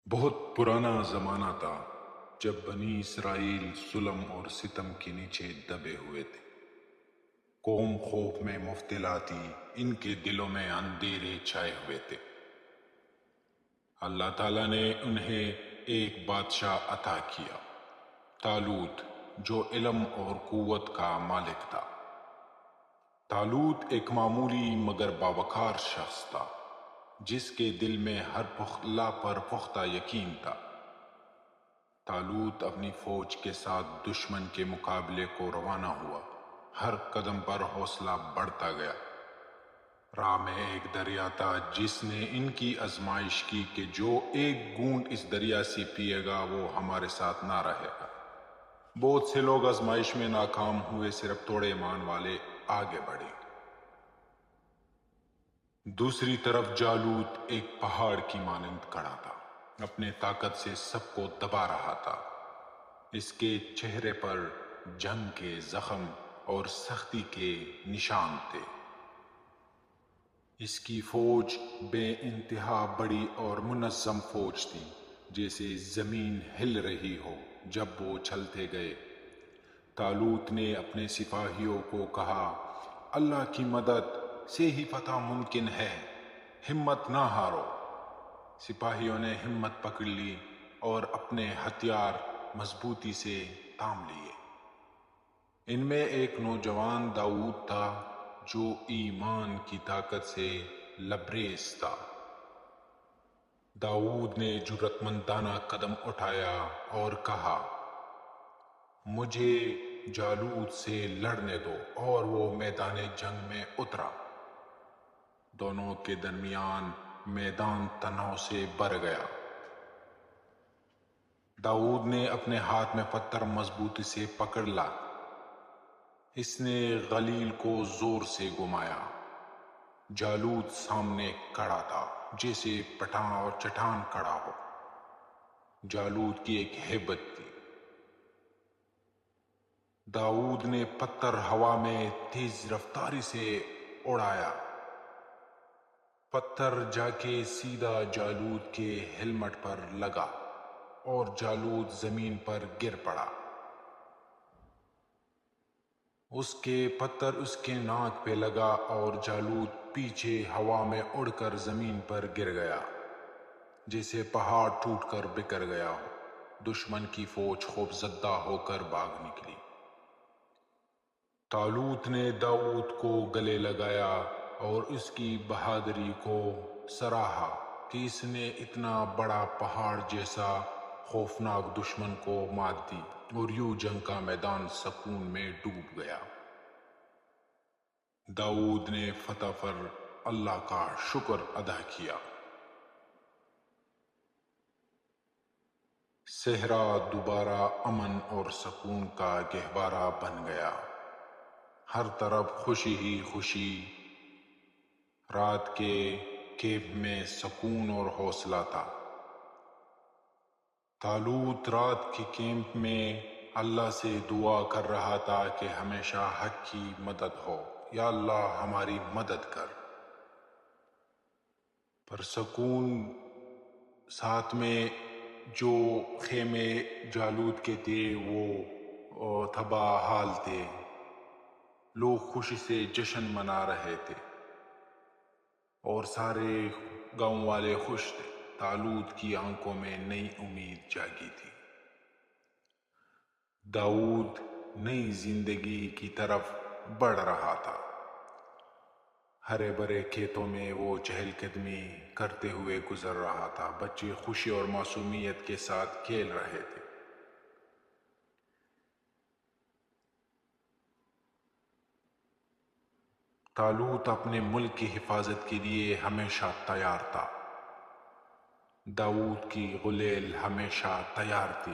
بہت پرانا زمانہ تھا جب بنی اسرائیل ظلم اور ستم کے نیچے دبے ہوئے تھے۔ قوم خوف میں مبتلا تھی، ان کے دلوں میں اندھیرے چھائے ہوئے تھے۔ اللہ تعالیٰ نے انہیں ایک بادشاہ عطا کیا، طالوت، جو علم اور قوت کا مالک تھا۔ طالوت ایک معمولی مگر باوقار شخص تھا، جس کے دل میں اللہ پر پختہ یقین تھا۔ طالوت اپنی فوج کے ساتھ دشمن کے مقابلے کو روانہ ہوا۔ ہر قدم پر حوصلہ بڑھتا گیا۔ راہ میں ایک دریا تھا جس نے ان کی آزمائش کی کہ جو ایک گھونٹ اس دریا سے پیے گا وہ ہمارے ساتھ نہ رہے گا۔ بہت سے لوگ آزمائش میں ناکام ہوئے، صرف توڑے ایمان والے آگے بڑھے۔ دوسری طرف جالوت ایک پہاڑ کی مانند کھڑا تھا، اپنے طاقت سے سب کو دبا رہا تھا۔ اس کے چہرے پر جنگ کے زخم اور سختی کے نشان تھے۔ اس کی فوج بے انتہا بڑی اور منظم فوج تھی، جیسے زمین ہل رہی ہو جب وہ چلتے گئے۔ طالوت نے اپنے سپاہیوں کو کہا، اللہ کی مدد سے ہی فتح ممکن ہے، ہمت نہ ہارو۔ سپاہیوں نے ہمت پکڑ لی اور اپنے ہتھیار مضبوطی سے تھام لیے۔ ان میں ایک نوجوان داؤد تھا جو ایمان کی طاقت سے لبریز تھا۔ داؤد نے جرأت مندانہ قدم اٹھایا اور کہا، مجھے جالوت سے لڑنے دو، اور وہ میدان جنگ میں اترا۔ دونوں کے درمیان میدان تناؤ سے بھر گیا۔ داؤد نے اپنے ہاتھ میں پتھر مضبوطی سے پکڑ لا۔ اس نے غلیل کو زور سے گھمایا۔ جالوت سامنے کھڑا تھا، جیسے پٹھان اور چٹان کھڑا ہو۔ جالوت کی ایک ہیبت تھی۔ داؤد نے پتھر ہوا میں تیز رفتاری سے اڑایا۔ پتھر جا کے سیدھا جالوت کے ہیلمٹ پر لگا اور جالوت زمین پر گر پڑا۔ اس کے پتھر اس کے ناک پہ لگا اور جالوت پیچھے ہوا میں اڑ کر زمین پر گر گیا، جیسے پہاڑ ٹوٹ کر بکھر گیا ہو۔ دشمن کی فوج خوف زدہ ہو کر بھاگ نکلی۔ طالوت نے داؤد کو گلے لگایا اور اس کی بہادری کو سراہا کہ اس نے اتنا بڑا پہاڑ جیسا خوفناک دشمن کو مات دی، اور یوں جنگ کا میدان سکون میں ڈوب گیا۔ داؤد نے فتح پر اللہ کا شکر ادا کیا۔ صحرا دوبارہ امن اور سکون کا گہوارہ بن گیا۔ ہر طرف خوشی ہی خوشی۔ رات کے کیمپ میں سکون اور حوصلہ تھا۔ طالوت رات کے کیمپ میں اللہ سے دعا کر رہا تھا کہ ہمیشہ حق کی مدد ہو، یا اللہ ہماری مدد کر۔ پرسکون ساتھ میں جو خیمے جالوت کے تھے وہ تباہ حال تھے۔ لوگ خوشی سے جشن منا رہے تھے اور سارے گاؤں والے خوش تھے۔ طالوت کی آنکھوں میں نئی امید جاگی تھی۔ داؤد نئی زندگی کی طرف بڑھ رہا تھا۔ ہرے بھرے کھیتوں میں وہ چہل قدمی کرتے ہوئے گزر رہا تھا۔ بچے خوشی اور معصومیت کے ساتھ کھیل رہے تھے۔ طالوت اپنے ملک کی حفاظت کے لیے ہمیشہ تیار تھا۔ داؤد کی غلیل ہمیشہ تیار تھی۔